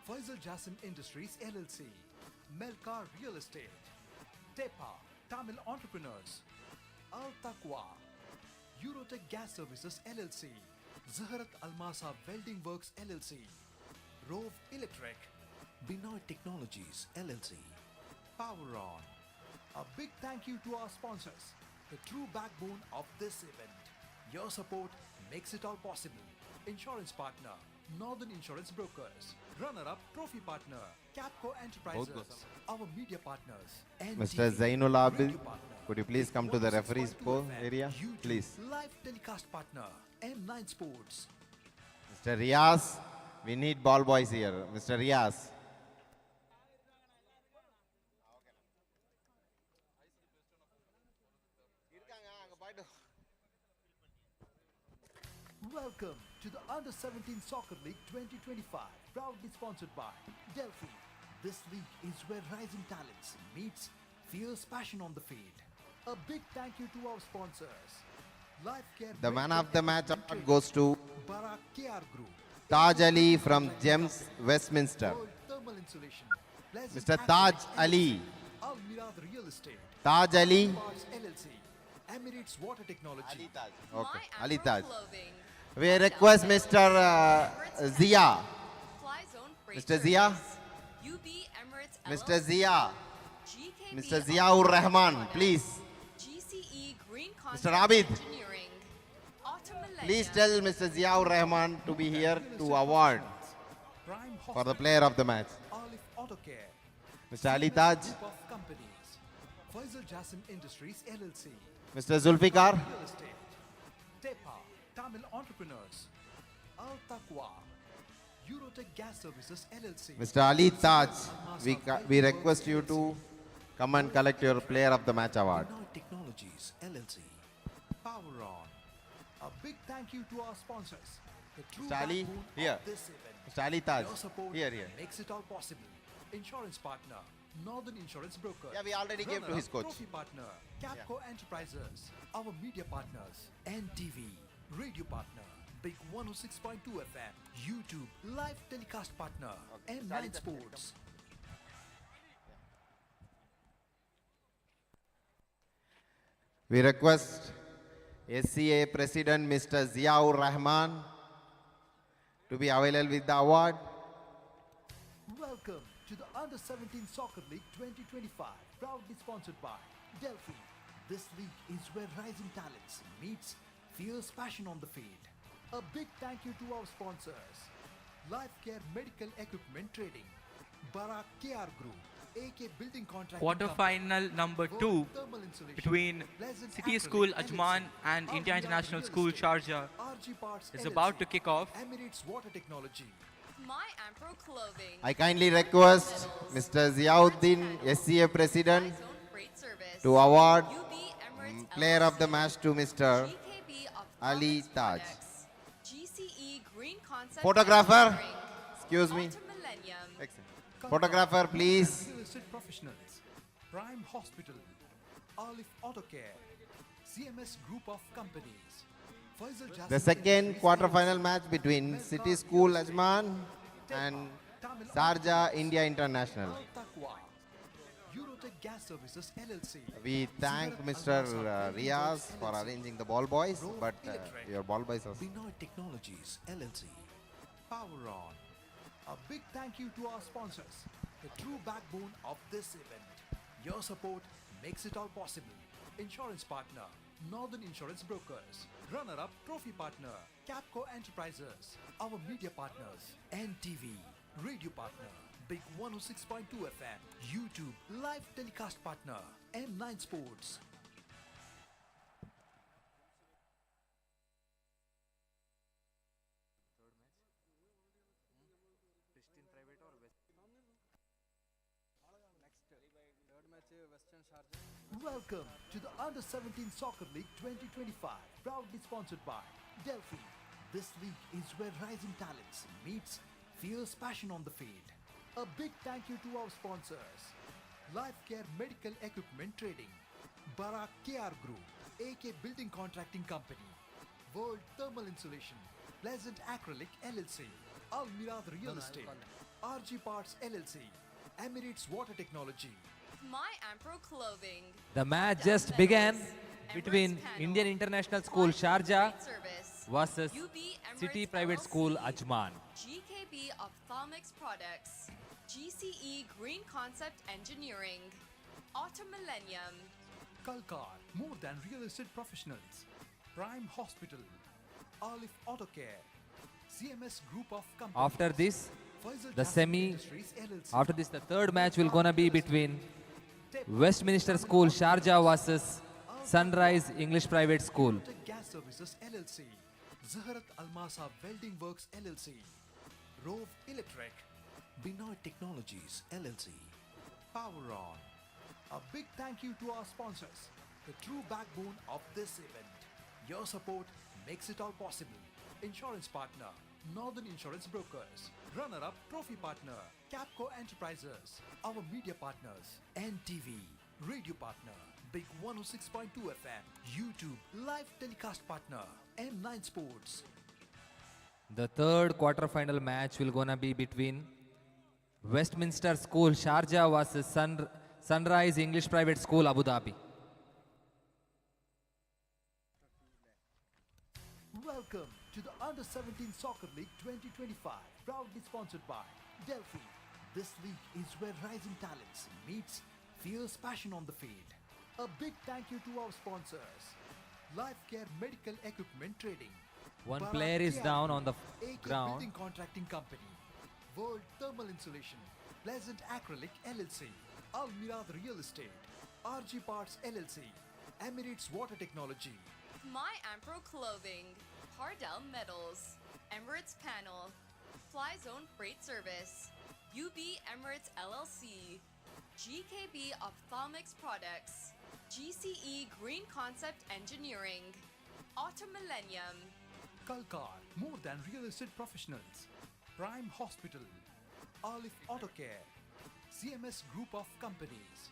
Faisal Jassim Industries LLC, Melcar Real Estate, Tepa Tamil Entrepreneurs, Al Taqwa, Eurotech Gas Services LLC, Zaharat Almasa Welding Works LLC, Rove Electric, Binoy Technologies LLC, Power On. A big thank you to our sponsors, the true backbone of this event. Your support makes it all possible. Insurance partner, Northern Insurance Brokers. Runner-up trophy partner, Capco Enterprises. Our media partners, Mr. NTV, Zainul Abid, radio partner, could you please come to the referee's 106.2 FM, area, YouTube, please? Live telecast partner, M9 Sports. Mr. Riaz, we need ball boys here. Mr. Riaz. Welcome to the Under-17 Soccer League 2025, proudly sponsored by Delphi. This league is where rising talents meets fierce passion on the field. A big thank you to our sponsors. Life Care The man Medical of the match Equipment award goes to Barak KR Group. Taj Ali from Gems, Westminster. World Thermal Insulation. Pleasant Mr. Taj Acrylic Ali. Al Mirad Real Estate. Taj Ali. Parts LLC. Emirates Water Technology. Okay, My Ali Amber Taj. Clothing. We request Mr. Zia. Fly Zone Freight Mr. Zia. Service. UB Emirates Mr. LLC. Zia. GKB Mr. Ziaur Rahman, Products. please. GCE Green Mr. Concept Abid. Engineering. Automillennium. Please tell Mr. Ziaur Rahman to be here to award Prime for the Hospital. player of the match. Olive Auto Care. Mr. Ali Taj. Group of companies. Faisal Jassim Industries LLC. Mr. Zulfikar. Real Estate. Tepa Tamil Entrepreneurs. Al Taqwa. Eurotech Gas Services LLC. Mr. Ali Taj, we request you to come and collect your player of the match award. Binoy Technologies LLC. Power On. A big thank you to our sponsors. The true Mr. Ali, backbone here. of this event. Mr. Ali Taj, Your support here. makes it all possible. Insurance partner, Northern Insurance Brokers. Yeah, we already gave to his Runner-up coach. Trophy partner, Capco Enterprises. Our media partners, NTV, radio partner, Big 106.2 FM, YouTube, live telecast partner, M9 Sports. We request SCA President Mr. Ziaur Rahman to be available with the award. Welcome to the Under-17 Soccer League 2025, proudly sponsored by Delphi. This league is where rising talents meets fierce passion on the field. A big thank you to our sponsors. Life Care Medical Equipment Trading, Barak KR Group, AK Building Contracting Quarter-final number 2 between City School Ajman and India International School Sharjah is about to kick off. Emirates Water Technology. My Amber Clothing. I kindly request Mr. Ziauddin, SCA President, Fly Zone Freight Service. to award UB Emirates player of the LLC. match to Mr. GKB Ali Ophthalmics Taj. Products. GCE Green Concept Photographer, Engineering. excuse me. Automillennium. Excellent. Photographer, please. Real estate professionals, Prime Hospital, Olive Auto Care, CMS Group of Companies. Faisal Jassim The second Industries quarter-final LLC, match between Melcar City Real School Estate, Ajman Tepa, and Tamil Sharjah Entrepreneurs, India International. Al Taqwa, Eurotech Gas Services LLC. We thank Zaharat Mr. Almasa Welding Riaz Works for LLC, arranging the ball boys, Rove but Electric, your ball boys are... Binoy Technologies LLC. Power On. A big thank you to our sponsors, the true backbone of this event. Your support makes it all possible. Insurance partner, Northern Insurance Brokers. Runner-up trophy partner, Capco Enterprises. Our media partners, NTV, radio partner, Big 106.2 FM, YouTube, live telecast partner, M9 Sports. Welcome to the Under-17 Soccer League 2025, proudly sponsored by Delphi. This league is where rising talents meets fierce passion on the field. A big thank you to our sponsors. Life Care Medical Equipment Trading, Barak KR Group, AK Building Contracting Company, World Thermal Insulation, Pleasant Acrylic LLC, Al Mirad Real Estate, RG Parts LLC, Emirates Water Technology, My Ampro Clothing. The match Hardal just Metals, began Emirates between Panel, Indian International School Fly Zone Sharjah Freight Service, versus UB Emirates City Private School LLC, Ajman. GKB Ophthalmics Products, GCE Green Concept Engineering, Auto Millennium, Kalkar, more than real estate professionals, Prime Hospital, Alif Auto Care, CMS Group of Companies. After this, Faisal the Jasmine semi, Industries LLC, after this the third match will gonna be between Tep, Westminster School Sharjah versus Sunrise English Private School. Eurotech Gas Services LLC, Zaharat Almasa Welding Works LLC, Rove Electric, Binoy Technologies LLC, Power On. A big thank you to our sponsors, the true backbone of this event. Your support makes it all possible. Insurance partner, Northern Insurance Brokers. Runner-up trophy partner, Capco Enterprises. Our media partners, NTV. Radio partner, Big 106.2 FM. YouTube live telecast partner, M9 Sports. The third quarter-final match will gonna be between Westminster School Sharjah versus Sunrise English Private School Abu Dhabi. Welcome to the Under-17 Soccer League 2025, proudly sponsored by Delphi. This league is where rising talents meets fierce passion on the field. A big thank you to our sponsors, Life Care Medical Equipment Trading. One Bharat player is KRB, down on the AK ground. Building Contracting Company, World Thermal Insulation, Pleasant Acrylic LLC, Al Mirad Real Estate, RG Parts LLC, Emirates Water Technology, My Ampro Clothing, Hardal Metals, Emirates Panel, Fly Zone Freight Service, UB Emirates LLC, GKB Ophthalmics Products, GCE Green Concept Engineering, Auto Millennium, Kalkar, more than real estate professionals, Prime Hospital, Alif Auto Care, CMS Group of Companies,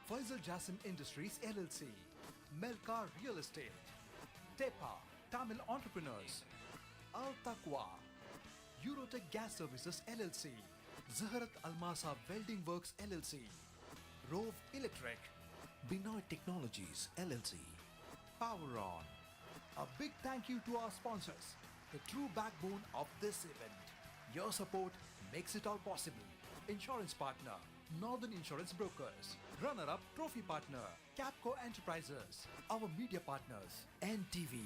Faisal Jasmine Industries LLC, Melkar Real Estate, Tepa, Tamil Entrepreneurs, Al Taqwa, Eurotech Gas Services LLC, Zaharat Almasa Welding Works LLC, Rove Electric, Binoy Technologies LLC, Power On. A big thank you to our sponsors, the true backbone of this event. Your support makes it all possible. Insurance partner, Northern Insurance Brokers. Runner-up trophy partner, Capco Enterprises. Our media partners, NTV.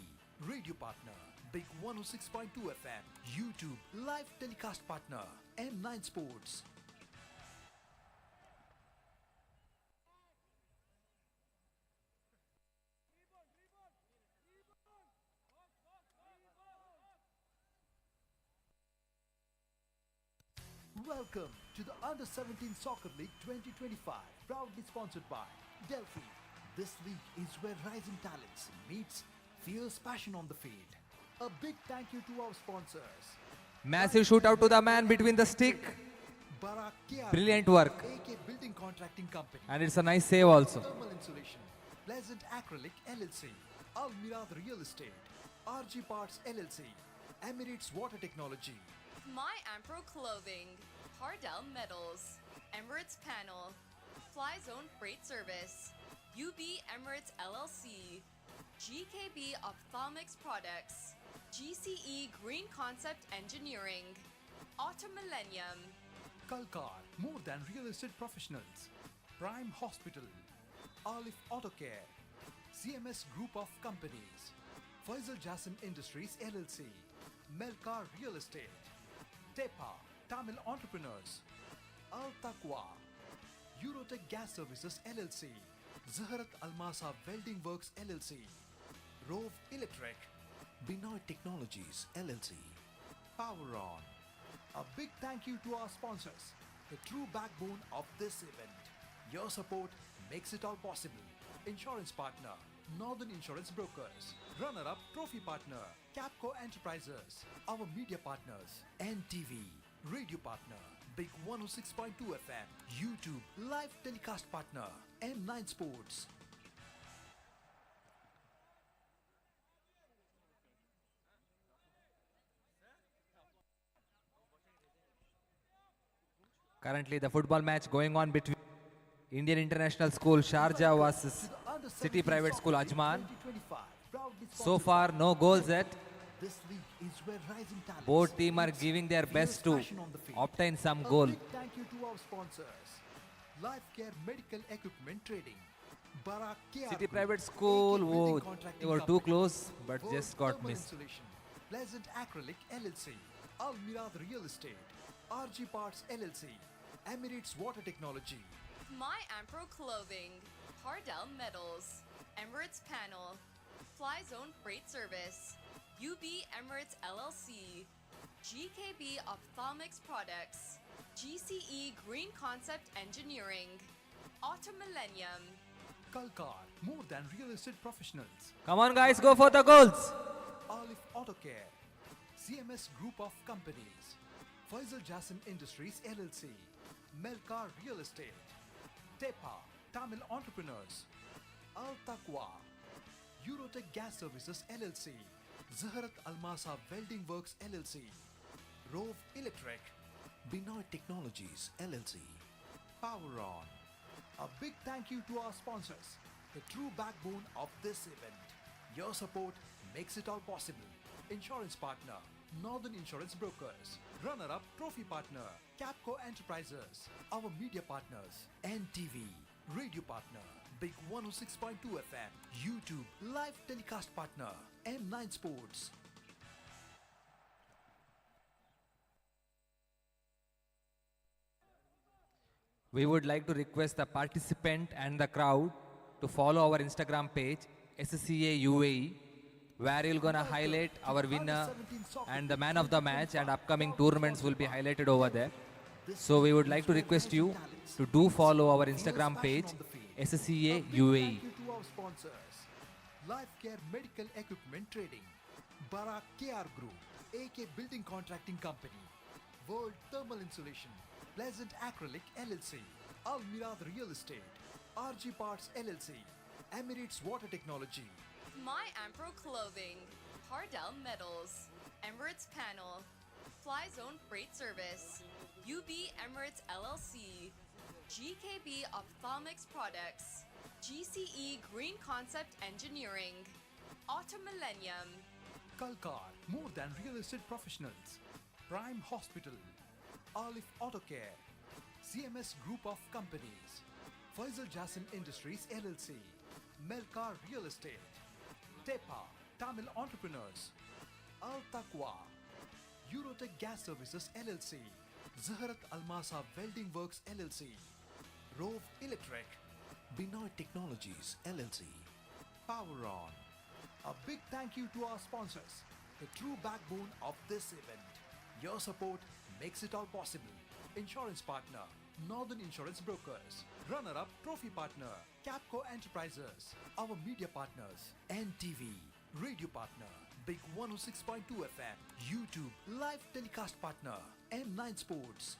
Radio partner, Big 106.2 FM. YouTube live telecast partner, M9 Sports. Welcome to the Under-17 Soccer League 2025, proudly sponsored by Delphi. This league is where rising talents meets fierce passion on the field. A big thank you to our sponsors, Massive shootout to the man between the stick, Barak KRB, Brilliant work. AK Building Contracting Company, and it's a nice save also. Thermal Insulation, Pleasant Acrylic LLC, Al Mirad Real Estate, RG Parts LLC, Emirates Water Technology, My Ampro Clothing, Hardal Metals, Emirates Panel, Fly Zone Freight Service, UB Emirates LLC, GKB Ophthalmics Products, GCE Green Concept Engineering, Auto Millennium, Kalkar, more than real estate professionals, Prime Hospital, Alif Auto Care, CMS Group of Companies, Faisal Jasmine Industries LLC, Melkar Real Estate, Tepa, Tamil Entrepreneurs, Al Taqwa, Eurotech Gas Services LLC, Zaharat Almasa Welding Works LLC, Rove Electric, Binoy Technologies LLC, Power On. A big thank you to our sponsors, the true backbone of this event. Your support makes it all possible. Insurance partner, Northern Insurance Brokers. Runner-up trophy partner, Capco Enterprises. Our media partners, NTV. Radio partner, Big 106.2 FM. YouTube live telecast partner, M9 Sports. Currently, the football match going on between Indian International School Sharjah versus City Private School Ajman. So far, no goals yet. This league is where rising talents Both teams are meets giving their fierce best to passion on the field. obtain some A goal. big thank you to our sponsors. Life Care Medical Equipment Trading. Barak KR City Group, Private AK School, Building oh, Contracting they were too Company, close, but World just got Thermal missed. Insulation, Pleasant Acrylic LLC, Al Mirad Real Estate, RG Parts LLC, Emirates Water Technology, My Ampro Clothing, Hardell Metals, Emirates Panel, Fly Zone Freight Service, UB Emirates LLC, GKB Ophthalmics Products, GCE Green Concept Engineering, Auto Millennium, Kalkar, more than real estate professionals, Come on, guys, go for the goals. Olive Auto Care, CMS Group of Companies, Faisal Jassim Industries LLC, Melkar Real Estate, Tepa, Tamil Entrepreneurs, Al Taqwa, Eurotech Gas Services LLC, Zaharat Almasa Welding Works LLC, Rove Electric, Binoy Technologies LLC, Power On. A big thank you to our sponsors, the true backbone of this event. Your support makes it all possible. Insurance partner, Northern Insurance Brokers. Runner-up trophy partner, Capco Enterprises. Our media partners, NTV. Radio partner, Big 106.2 FM. YouTube live telecast partner, M9 Sports. We would like to request the participant and the crowd to follow our Instagram page, SCA UAE, where you're gonna highlight our winner and the man of the match, and upcoming tournaments will be highlighted over there. So we would like to request you to do follow our Instagram page, SCA A big UAE. thank you to our sponsors. Life Care Medical Equipment Trading, Barak KR Group, AK Building Contracting Company, World Thermal Insulation, Pleasant Acrylic LLC, Al Mirad Real Estate, RG Parts LLC, Emirates Water Technology, My Ampro Clothing, Hardell Metals, Emirates Panel, Fly Zone Freight Service, UB Emirates LLC, GKB Ophthalmics Products, GCE Green Concept Engineering, Auto Millennium, Kalkar, more than real estate professionals, Prime Hospital, Olive Auto Care, CMS Group of Companies, Faisal Jassim Industries LLC, Melkar Real Estate, Tepa, Tamil Entrepreneurs, Al Taqwa, Eurotech Gas Services LLC, Zaharat Almasa Welding Works LLC, Rove Electric, Binoy Technologies LLC, Power On. A big thank you to our sponsors, the true backbone of this event. Your support makes it all possible. Insurance partner, Northern Insurance Brokers. Runner-up trophy partner, Capco Enterprises. Our media partners, NTV. Radio partner, Big 106.2 FM. YouTube live telecast partner, M9 Sports.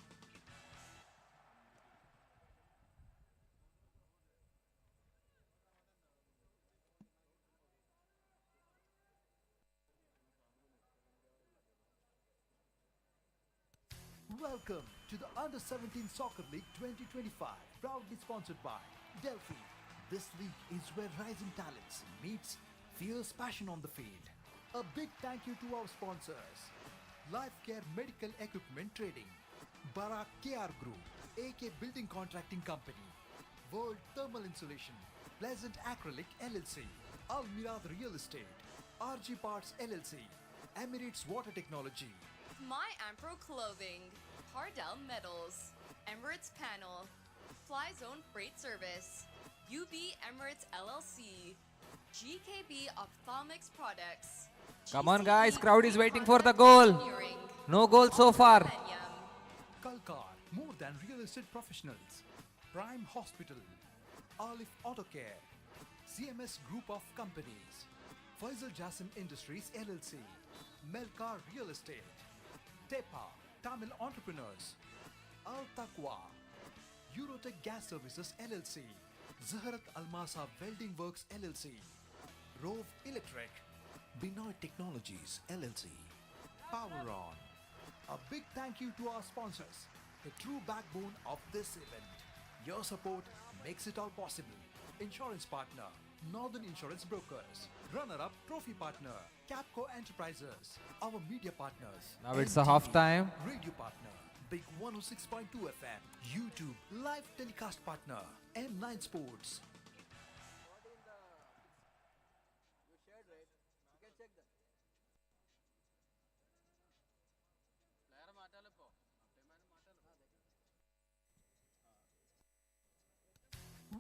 Welcome to the Under-17 Soccer League 2025, proudly sponsored by Delphi. This league is where rising talents meets fierce passion on the field. A big thank you to our sponsors, Life Care Medical Equipment Trading, Barak KR Group, AK Building Contracting Company, World Thermal Insulation, Pleasant Acrylic LLC, Al Mirad Real Estate, RG Parts LLC, Emirates Water Technology, My Ampro Clothing, Hardell Metals, Emirates Panel, Fly Zone Freight Service, UB Emirates LLC, GKB Ophthalmics Products. Come on, GCE guys, crowd is Green waiting for the Concept goal. Engineering, No goal so Auto far. Millennium, Kalkar, more than real estate professionals, Prime Hospital, Olive Auto Care, CMS Group of Companies, Faisal Jassim Industries LLC, Melkar Real Estate, Tepa, Tamil Entrepreneurs, Al Taqwa, Eurotech Gas Services LLC, Zaharat Almasa Welding Works LLC, Rove Electric, Binoy Technologies LLC, Power On. A big thank you to our sponsors, the true backbone of this event. Your support makes it all possible. Insurance partner, Northern Insurance Brokers. Runner-up trophy partner, Capco Enterprises. Our media partners. Now it's a NTV, half time. Radio partner, Big 106.2 FM. YouTube live telecast partner, M9 Sports.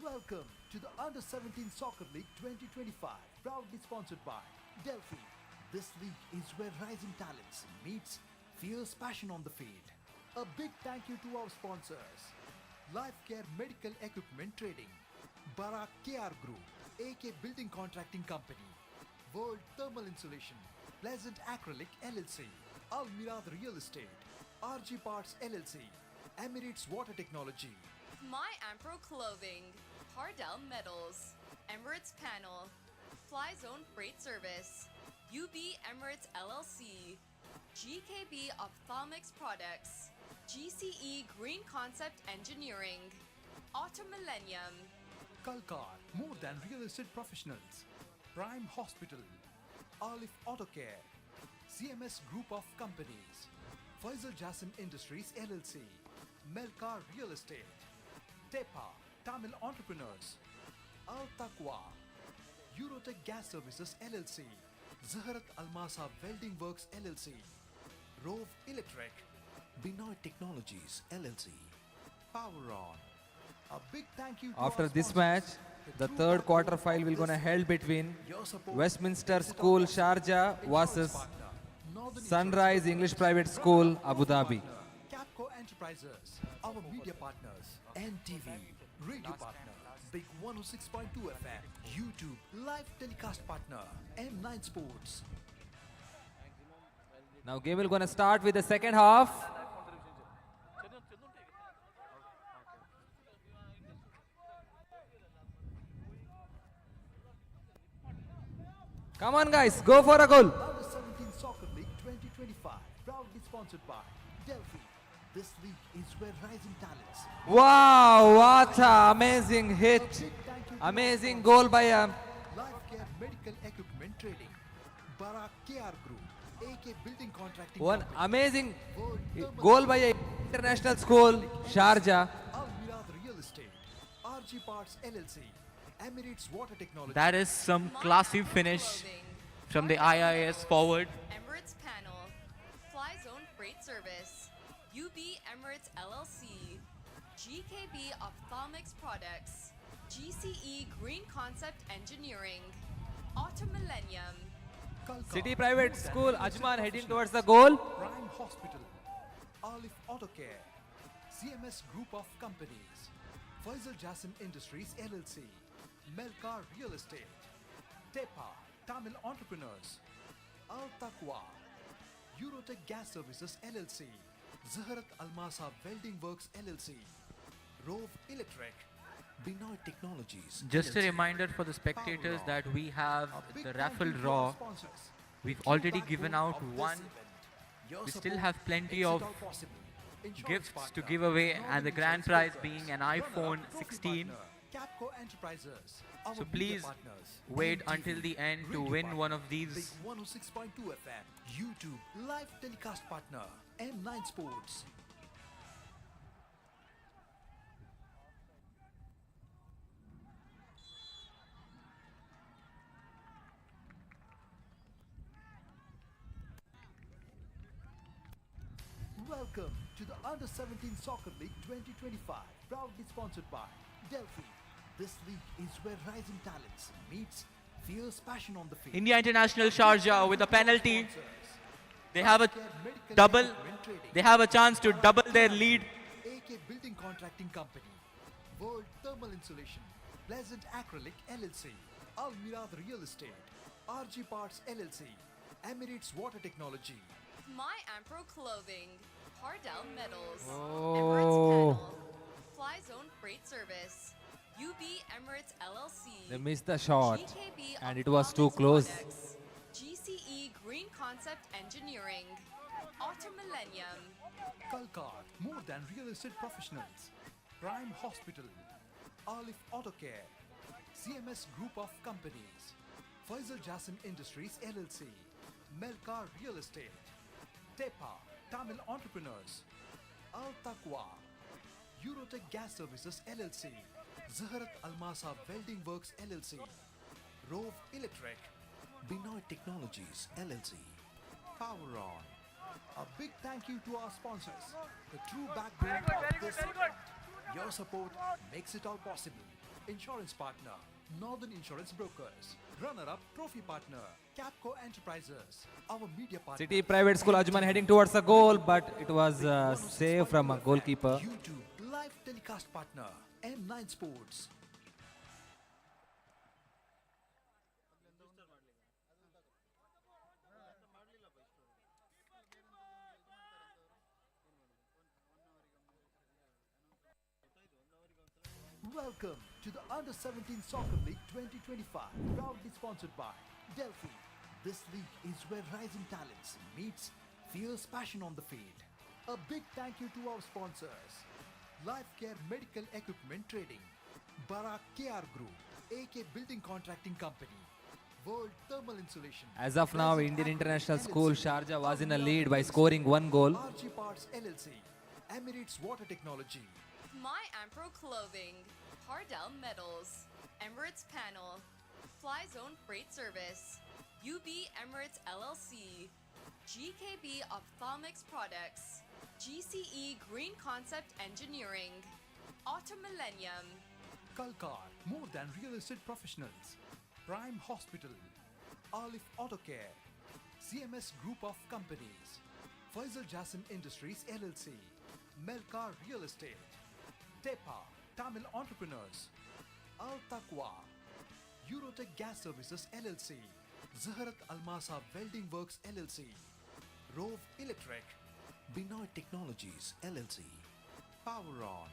Welcome to the Under-17 Soccer League 2025, proudly sponsored by Delphi. This league is where rising talents meets fierce passion on the field. A big thank you to our sponsors: Life Care Medical Equipment Trading, Barak KR Group, AK Building Contracting Company, World Thermal Insulation, Pleasant Acrylic LLC, Al Mirad Real Estate, RG Parts LLC, Emirates Water Technology, My Ampro Clothing, Pardell Metals, Emirates Panel, Fly Zone Freight Service, UB Emirates LLC, GKB Ophthalmics Products, GCE Green Concept Engineering, Auto Millennium, Kalkar, more than real estate professionals, Prime Hospital, Olive Auto Care, CMS Group of Companies, Faisal Jassim Industries LLC, Melkar Real Estate, Tepa, Tamil Entrepreneurs, Al Taqwa, Eurotech Gas Services LLC, Zaharat Almasa Welding Works LLC, Rove Electric, Binoy Technologies LLC, Power On. A big thank you to After our this sponsors, match, the true third backbone quarter of final will gonna this held event. between Your support Westminster makes it all School possible. Sharjah Insurance versus partner, Northern Sunrise Insurance English Brokers. Private School, Runner-up Abu trophy Dhabi. partner, Capco Enterprises. Our media partners, NTV, radio partner, Big 106.2 FM, YouTube live telecast partner, M9 Sports. Now game will gonna start with the second half. Come on guys, go for a goal. Under-17 Soccer League 2025, proudly sponsored by Delphi. This league is where rising talents. Wow, what a amazing hit. Big thank you to Amazing our goal by Life Care Medical Equipment Trading, Barak KR Group, AK Building Contracting one Company, amazing World Thermal goal by a international school, Sharjah. Al Mirad Real Estate, RG Parts LLC, Emirates Water Technology. That is some My classy Ampro finish Clothing, from the Pardell IIS Metals, forward. Emirates Panel, Fly Zone Freight Service, UB Emirates LLC, GKB Ophthalmics Products, GCE Green Concept Engineering, Auto Millennium, Kalkar, City Private more than School, real estate Ajman heading towards the professionals. goal. Prime Hospital, Olive Auto Care, CMS Group of Companies, Faisal Jassim Industries LLC, Melkar Real Estate, Tepa, Tamil Entrepreneurs, Al Taqwa, Eurotech Gas Services LLC, Zaharat Almasa Welding Works LLC, Rove Electric, Binoy Technologies. Just a LLC. reminder for the spectators Power that we have A big the thank raffle you to our draw. sponsors. We've True already backbone given out of this one. event. Your We still support have plenty makes it of all possible. Insurance gifts to partner, give away, Northern and the grand Insurance prize Brokers. being an Runner-up iPhone trophy 16. partner, Capco Enterprises. Our So media please partners, wait NTV, until the end to radio win partner, one of Big these. 106.2 FM, YouTube live telecast partner, M9 Sports. Welcome to the Under-17 Soccer League 2025, proudly sponsored by Delphi. This league is where rising talents meets fierce passion on the field. India International Sharjah with a penalty. They have a double. They have a chance to double their lead. AK Building Contracting Company, World Thermal Insulation, Pleasant Acrylic LLC, Al Mirad Real Estate, RG Parts LLC, Emirates Water Technology, My Ampro Clothing, Pardell Metals, Oh. Emirates Panel, Fly Zone Freight Service, UB Emirates LLC, They missed the shot. GKB and it was too Ophthalmics close. Products, GCE Green Concept Engineering, Auto Millennium, Kalkar, more than real estate professionals, Prime Hospital, Alif Auto Care, CMS Group of Companies, Faisal Jassim Industries LLC, Melcar Real Estate, Tepa Tamil Entrepreneurs, Al Taqwa, Eurotech Gas Services LLC, Zaharat Almasa Welding Works LLC, Rove Electric, Benoit Technologies LLC, Power On. A big thank you to our sponsors, the true backbone of this event. Your support makes it all possible. Insurance partner, Northern Insurance Brokers. Runner-up trophy partner, Capco Enterprises. Our media partner, City Private School Ajman heading towards the goal, but it was saved from a goalkeeper. YouTube live telecast partner, M9 Sports. Welcome to the Under-17 Soccer League 2025, proudly sponsored by Delphi. This league is where rising talents meets fierce passion on the field. A big thank you to our sponsors, Life Care Medical Equipment Trading, Barak KR Group, AK Building Contracting Company, World Thermal Insulation. As of now, Present Indian Agri International LLC, School Sharjah was in a Avia lead by LLC, scoring 1 goal. RG Parts LLC, Emirates Water Technology, My Ampro Clothing, Hardell Metals, Emirates Panel, Fly Zone Freight Service, UB Emirates LLC, GKB Ophthalmics Products, GCE Green Concept Engineering, Auto Millennium, Kalkar, more than real estate professionals, Prime Hospital, Alif Auto Care, CMS Group of Companies, Faisal Jassim Industries LLC, Melcar Real Estate, Tepa Tamil Entrepreneurs, Al Taqwa, Eurotech Gas Services LLC, Zaharat Almasa Welding Works LLC, Rove Electric, Benoit Technologies LLC, Power On.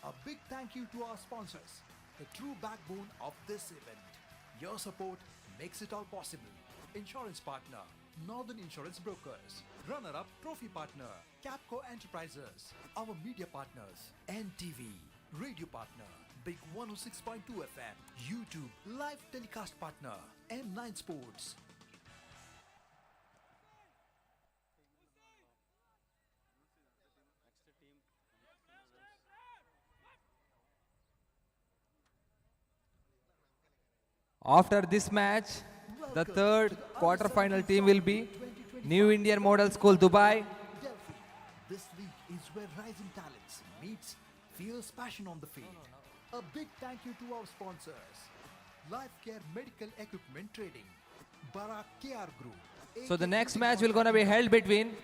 A big thank you to our sponsors, the true backbone of this event. Your support makes it all possible. Insurance partner, Northern Insurance Brokers. Runner-up trophy partner, Capco Enterprises. Our media partners, NTV. Radio partner, Big 106.2 FM. YouTube live telecast partner, M9 Sports. After this match, the third quarter-final team will be New Indian Model School Dubai. Delphi. This league is where rising talents meets fierce passion on the field. A big thank you to our sponsors, Life Care Medical Equipment Trading, Barak KR Group. So the next match will gonna be held between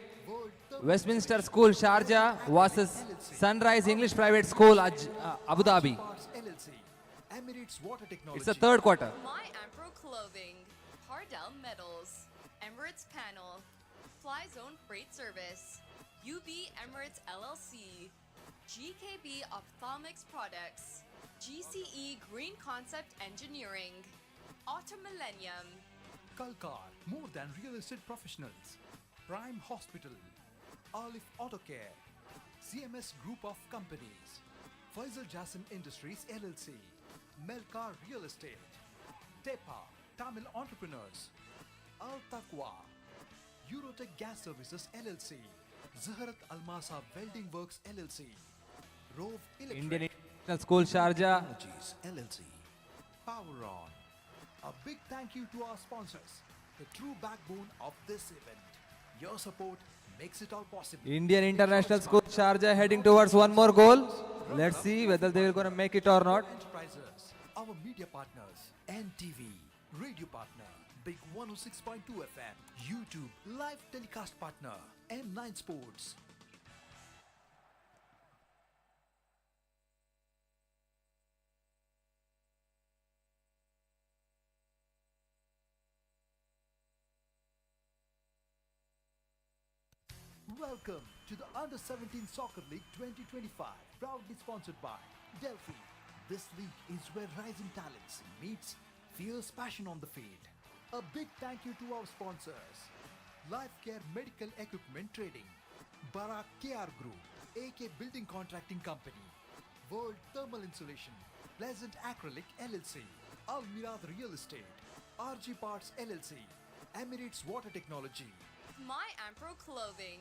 Westminster School Sharjah versus Sunrise English Private School Abu Dhabi. Emirates Water Technology. It's the third quarter. My Ampro Clothing, Hardell Metals, Emirates Panel, Fly Zone Freight Service, UB Emirates LLC, GKB Ophthalmics Products, GCE Green Concept Engineering, Auto Millennium, Kalkar, more than real estate professionals, Prime Hospital, Alif Auto Care, CMS Group of Companies, Faisal Jassim Industries LLC, Melcar Real Estate, Tepa Tamil Entrepreneurs, Al Taqwa, Eurotech Gas Services LLC, Zaharat Almasa Welding Works LLC, Rove Electric, Indian International School Sharjah. Technologies LLC, Power On. A big thank you to our sponsors, the true backbone of this event. Your support makes it all possible. Indian International School Sharjah heading towards one more goal. Let's see whether they will gonna make it or not. Enterprises, our media partners, NTV, radio partner, Big 106.2 FM, YouTube live telecast partner, M9 Sports. Welcome to the Under-17 Soccer League 2025, proudly sponsored by Delphi. This league is where rising talents meets fierce passion on the field. A big thank you to our sponsors, Life Care Medical Equipment Trading, Barak KR Group, AK Building Contracting Company, World Thermal Insulation, Pleasant Acrylic LLC, Al Mirad Real Estate, RG Parts LLC, Emirates Water Technology. My Ampro Clothing,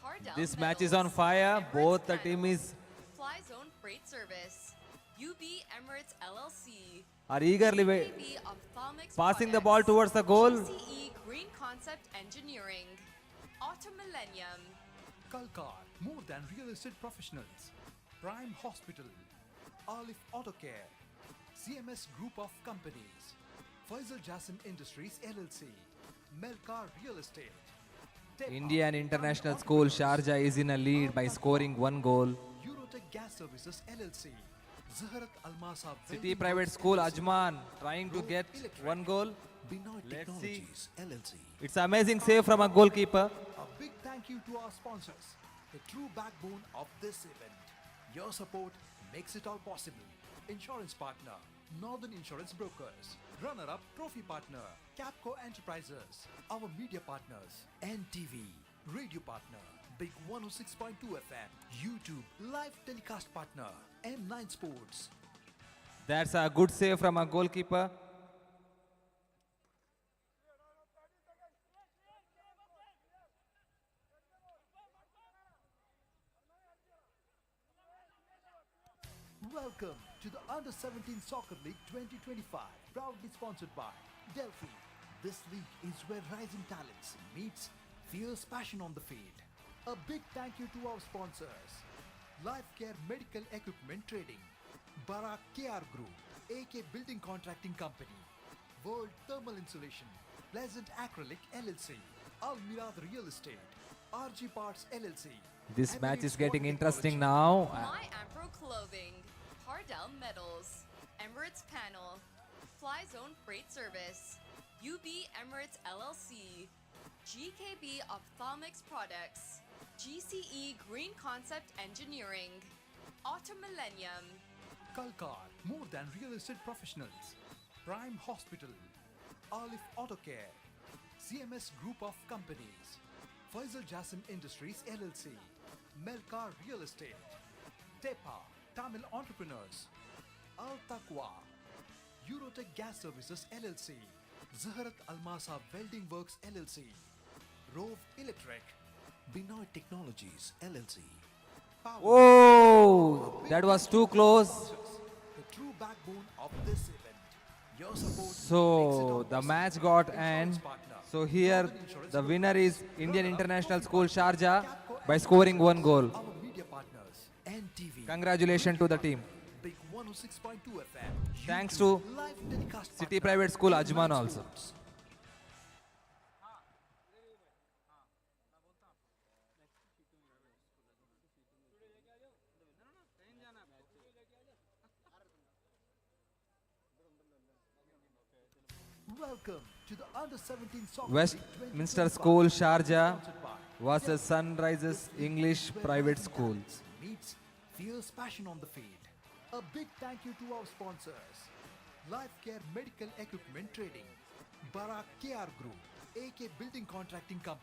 Hardell This match is on Metals, fire. Emirates Both the team Panels, is Fly Zone Freight Service, UB Emirates LLC, are eagerly GKB Ophthalmics passing the Products, ball towards the goal. GCE Green Concept Engineering, Auto Millennium, Kalkar, more than real estate professionals. Prime Hospital, Alif Auto Care, CMS Group of Companies, Faisal Jassim Industries LLC, Melkar Real Estate. Tepa, Indian International Tamil School Entrepreneurs, Sharjah is in a lead by scoring 1 goal. Eurotech Gas Services LLC, Zaharat Almasa City Welding Private Works School LLC, Ajman trying to Rove get Electric, 1 goal. Benoit Let's see. Technologies LLC. It's amazing save from a goalkeeper. A big thank you to our sponsors, the true backbone of this event. Your support makes it all possible. Insurance partner, Northern Insurance Brokers. Runner-up trophy partner, Capco Enterprises. Our media partners, NTV. Radio partner, Big 106.2 FM. YouTube live telecast partner, M9 Sports. That's a good save from a goalkeeper. Welcome to the Under-17 Soccer League 2025, proudly sponsored by Delphi. This league is where rising talents meets fierce passion on the field. A big thank you to our sponsors, Life Care Medical Equipment Trading, Barak KR Group, AK Building Contracting Company, World Thermal Insulation, Pleasant Acrylic LLC, Al Mirad Real Estate, RG Parts LLC. This match is Emirates getting Water interesting Technology. now. My Ampro Clothing, Hardell Metals, Emirates Panel, Fly Zone Freight Service, UB Emirates LLC, GKB Ophthalmics Products, GCE Green Concept Engineering, Auto Millennium, Kalkar, more than real estate professionals. Prime Hospital, Alif Auto Care, CMS Group of Companies, Faisal Jassim Industries LLC, Melkar Real Estate, Tepa, Tamil Entrepreneurs, Al Taqwa, Eurotech Gas Services LLC, Zaharat Almasa Welding Works LLC, Rove Electric, Benoit Technologies LLC. Power. Oh, that was too close. The true backbone of this event. Your support makes it So all the possible. match got Insurance end. partner, So here Northern Insurance the Group, winner is Indian runner-up International trophy School partner, Sharjah Capco by scoring 1 goal. Enterprises, Our media partners, NTV. Congratulations to the team. Big 106.2 FM. Thanks YouTube, to live telecast City partner, Private School M9 Ajman also. Sports. Welcome to the Under-17 Soccer Westminster League 2025, School Sharjah sponsored by versus Sunrises English where Private rising School. talents meets fierce passion on the field. A big thank you to our sponsors, Life Care Medical Equipment Trading, Barak KR Group, AK Building Contracting Company,